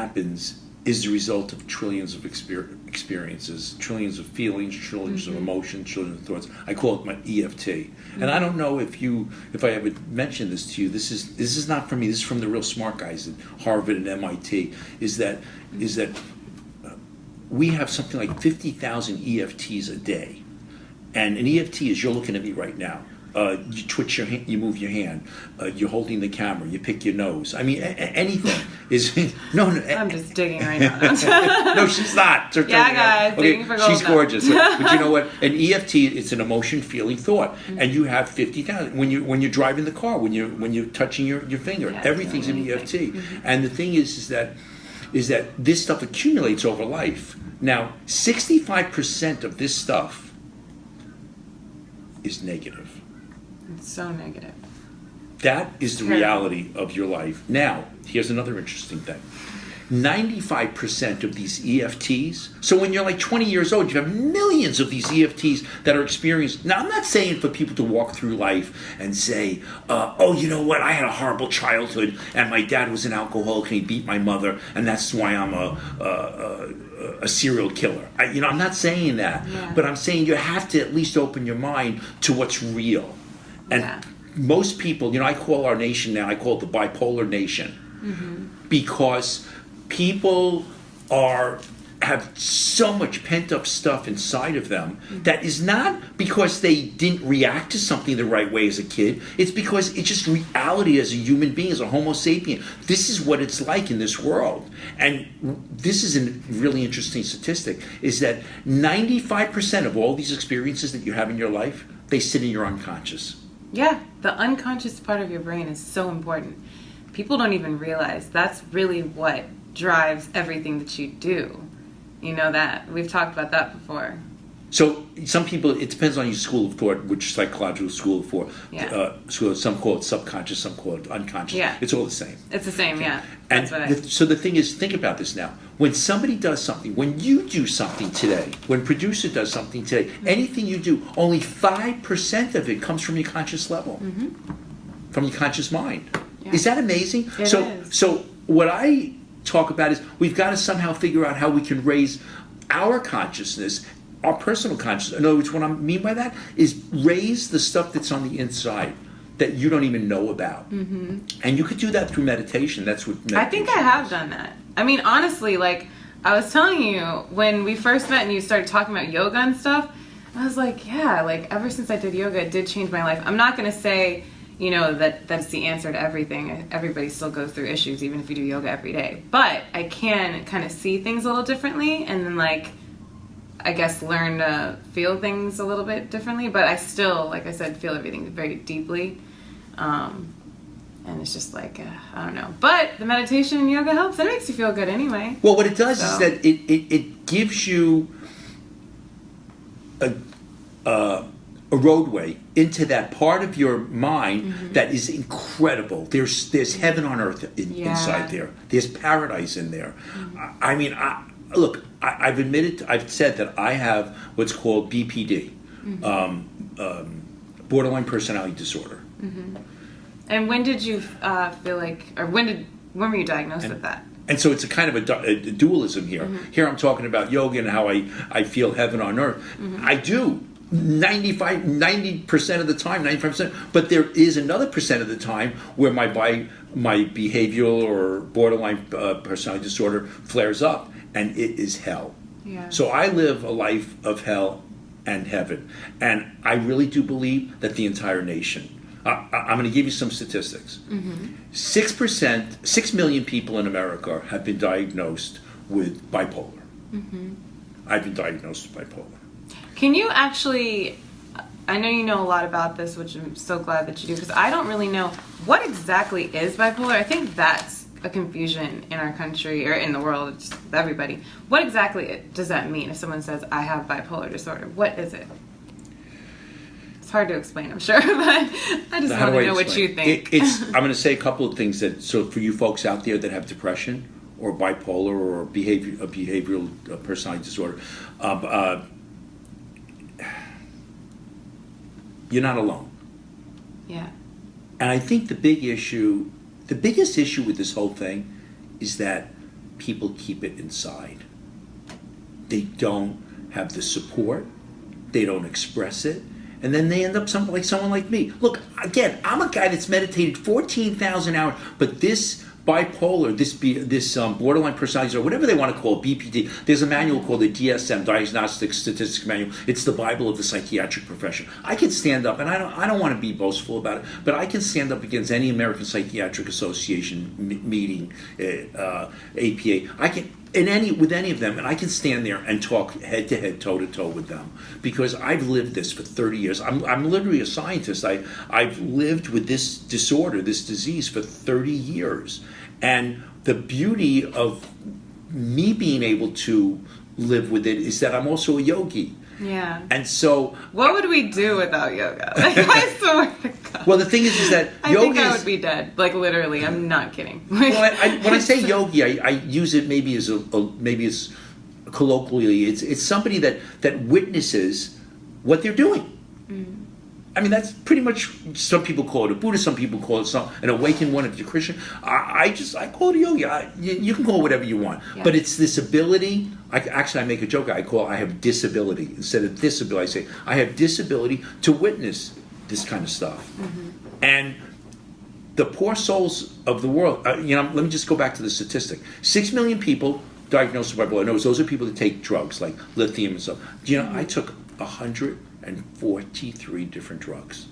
happens is the result of trillions of experiences, trillions of feelings, trillions of emotions, trillions of thoughts. I call it my EFT. And I don't know if I ever mentioned this to you. This is not from me. This is from the real smart guys at Harvard and MIT. Is that we have something like 50,000 EFTs a day, and an EFT is you're looking at me right now. You twitch your hand, you move your hand, you're holding the camera, you pick your nose. I mean, anything is no. I'm just digging right now. No, she's not. Yeah, guys, digging for gold. She's gorgeous. But you know what? An EFT, it's an emotion, feeling, thought, and you have 50,000 when you're driving the car, when you're touching your finger. Yeah, everything's an EFT. And the thing is that this stuff accumulates over life. Now, 65% of this stuff is negative. It's so negative. That is the reality of your life. Now, here's another interesting thing. 95% of these EFTs, so when you're like 20 years old, you have millions of these EFTs that are experienced. Now, I'm not saying for people to walk through life and say, oh, you know what, I had a horrible childhood and my dad was an alcoholic and he beat my mother and that's why I'm a serial killer. I'm not saying that, but I'm saying you have to at least open your mind to what's real. And most people, I call our nation now, I call it the bipolar nation, because people have so much pent-up stuff inside of them that is not because they didn't react to something the right way as a kid. It's because it's just reality as a human being, as a Homo sapien. This is what it's like in this world. And this is a really interesting statistic, is that 95% of all these experiences that you have in your life, they sit in your unconscious. Yeah, the unconscious part of your brain is so important. People don't even realize that's really what drives everything that you do. You know that. We've talked about that before. So some people, it depends on your school of thought, which psychological school of thought. Yeah. So some call it subconscious, some call it unconscious. Yeah. It's all the same. It's the same, yeah. So the thing is, think about this now. When somebody does something, when you do something today, when producer does something today, anything you do, only 5% of it comes from your conscious level, from your conscious mind. Yeah. Is that amazing? It is. So what I talk about is we've got to somehow figure out how we can raise our consciousness, our personal consciousness. In other words, what I mean by that is raise the stuff that's on the inside that you don't even know about. And you could do that through meditation. That's what meditation I think I have done that. I mean, honestly, like I was telling you, when we first met and you started talking about yoga and stuff, I was like, yeah, like ever since I did yoga, it did change my life. I'm not going to say, that's the answer to everything. Everybody still goes through issues, even if you do yoga every day. But I can kind of see things a little differently and then, I guess, learn to feel things a little bit differently. But I still, like I said, feel everything very deeply. And it's just I don't know. But the meditation and yoga helps. It makes you feel good anyway. Well, what it does is that it gives you a roadway into that part of your mind that is incredible. There's heaven on earth inside there. There's paradise in there. I mean, I've said that I have what's called BPD, borderline personality disorder. And when did you feel like, or when were you diagnosed with that? And so it's a kind of a dualism here. Here I'm talking about yoga and how I feel heaven on earth. I do 90% of the time, 95%. But there is another percent of the time where my behavioral or borderline personality disorder flares up, and it is hell. Yeah. So I live a life of hell and heaven, and I really do believe that the entire nation. I'm going to give you some statistics. 6 million people in America have been diagnosed with bipolar. I've been diagnosed with bipolar. Can you actually, I know you know a lot about this, which I'm so glad that you do, because I don't really know what exactly is bipolar. I think that's a confusion in our country, or in the world, it's everybody. What exactly does that mean if someone says, I have bipolar disorder? What is it? It's hard to explain, I'm sure, but I just want to know what you think. I'm going to say a couple of things so for you folks out there that have depression or bipolar or behavioral personality disorder, you're not alone. Yeah. And I think the biggest issue with this whole thing is that people keep it inside. They don't have the support. They don't express it. And then they end up like someone like me. Look, again, I'm a guy that's meditated 14,000 hours, but this bipolar, this borderline personality, or whatever they want to call it, BPD, there's a manual called the DSM, Diagnostic Statistics Manual. It's the Bible of the psychiatric profession. I can stand up, and I don't want to be boastful about it, but I can stand up against any American Psychiatric Association meeting, APA. I can with any of them, and I can stand there and talk head to head, toe to toe with them, because I've lived this for 30 years. I'm literally a scientist. I've lived with this disorder, this disease, for 30 years, and the beauty of me being able to live with it is that I'm also a yogi. Yeah. And so, what would we do without yoga? Like, I swear to God. Well, the thing is that I think I would be dead. Like, literally, I'm not kidding. Like, well, when I say yogi, I use it maybe as maybe as colloquially. It's somebody that witnesses what they're doing. Mm-hmm. I mean, that's pretty much. Some people call it a Buddhist. Some people call it an awakened one. If you're Christian, I call it a yogi. You can call it whatever you want, but it's this ability. I make a joke. I have disability instead of disability. I say I have disability to witness this kind of stuff, and the poor souls of the world. Let me just go back to the statistic: 6 million people diagnosed with bipolar. No, those are people that take drugs like lithium and stuff. I took 143 different drugs.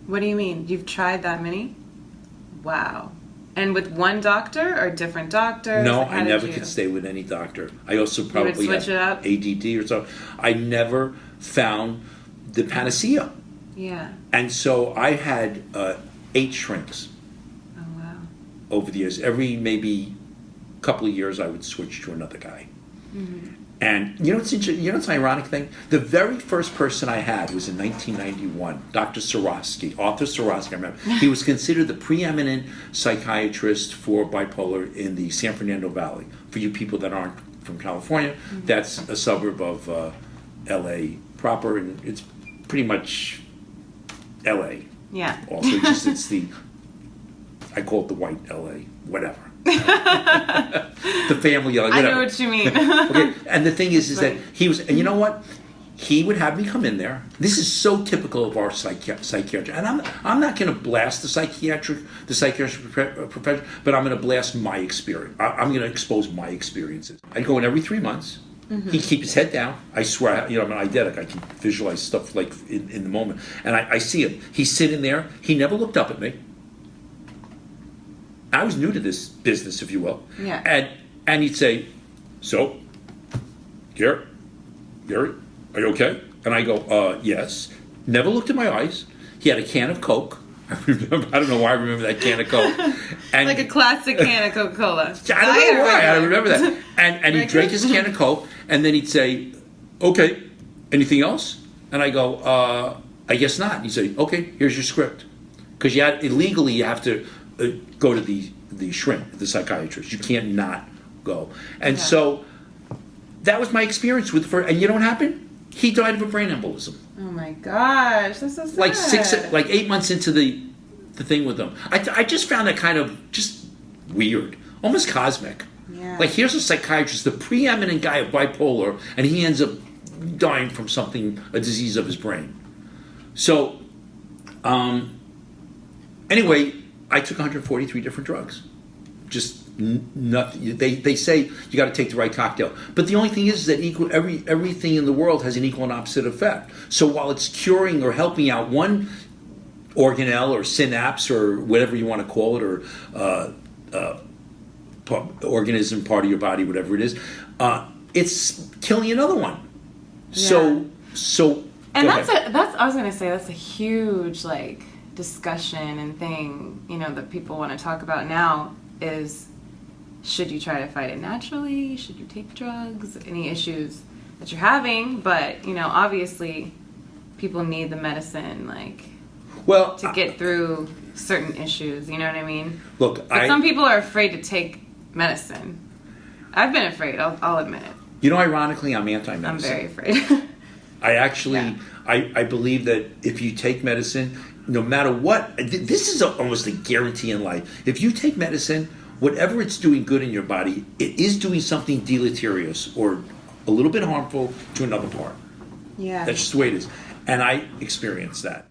What do you mean? You've tried that many? Wow. And with one doctor or different doctors? No, I never could stay with any doctor. I also probably switch it up? ADD or something. I never found the panacea. Yeah. And so I had 8 shrinks. Oh, wow. Over the years. Every maybe couple of years I would switch to another guy. Mm-hmm. And what's an ironic thing? The very first person I had was in 1991, Dr. Sorosky, Arthur Sorosky, I remember. He was considered the preeminent psychiatrist for bipolar in the San Fernando Valley. For you people that aren't from California, that's a suburb of L.A. proper, and it's pretty much L.A. Yeah. Also, I call it the white L.A., whatever. The family, whatever. I know what you mean. Okay, and the thing is that he was, and you know what? He would have me come in there. This is so typical of our psychiatry, and I'm not going to blast the psychiatric profession, but I'm going to blast my experience. I'm going to expose my experiences. I'd go in every 3 months. Mm-hmm. He'd keep his head down. I swear, I'm an eidetic. I can visualize stuff like in the moment, and I see him. He's sitting there. He never looked up at me. I was new to this business, if you will. Yeah. And he'd say, "So, Gary, are you okay?" And I go, "Yes." Never looked in my eyes. He had a can of Coke. I don't know why I remember that can of Coke. And like a classic can of Coca-Cola. I don't know why. I remember that. And he drank his can of Coke, and then he'd say, "Okay, anything else?" And I go, "I guess not." And he'd say, "Okay, here's your script." Because illegally you have to go to the shrink, the psychiatrist. You can't not go. And so that was my experience with and you know what happened? He died of a brain embolism. Oh my gosh, that's so sad. Like 8 months into the thing with them. I just found that kind of just weird, almost cosmic. Yeah. Like here's a psychiatrist, the preeminent guy of bipolar, and he ends up dying from a disease of his brain. So, anyway, I took 143 different drugs. Just nothing. They say you got to take the right cocktail, but the only thing is that everything in the world has an equal and opposite effect. So while it's curing or helping out one organelle or synapse or whatever you want to call it, or organism, part of your body, whatever it is, it's killing another one. Yeah. So. And I was gonna say that's a huge discussion and thing that people want to talk about now is, should you try to fight it naturally? Should you take drugs? Any issues that you're having? But obviously people need the medicine to get through certain issues, you know what I mean? Look, some people are afraid to take medicine. I've been afraid, I'll admit it. Ironically, I'm anti-medicine. I'm very afraid. I actually I believe that if you take medicine, no matter what, this is almost a guarantee in life. If you take medicine, whatever it's doing good in your body, it is doing something deleterious or a little bit harmful to another part. Yeah. That's just the way it is. And I experienced that.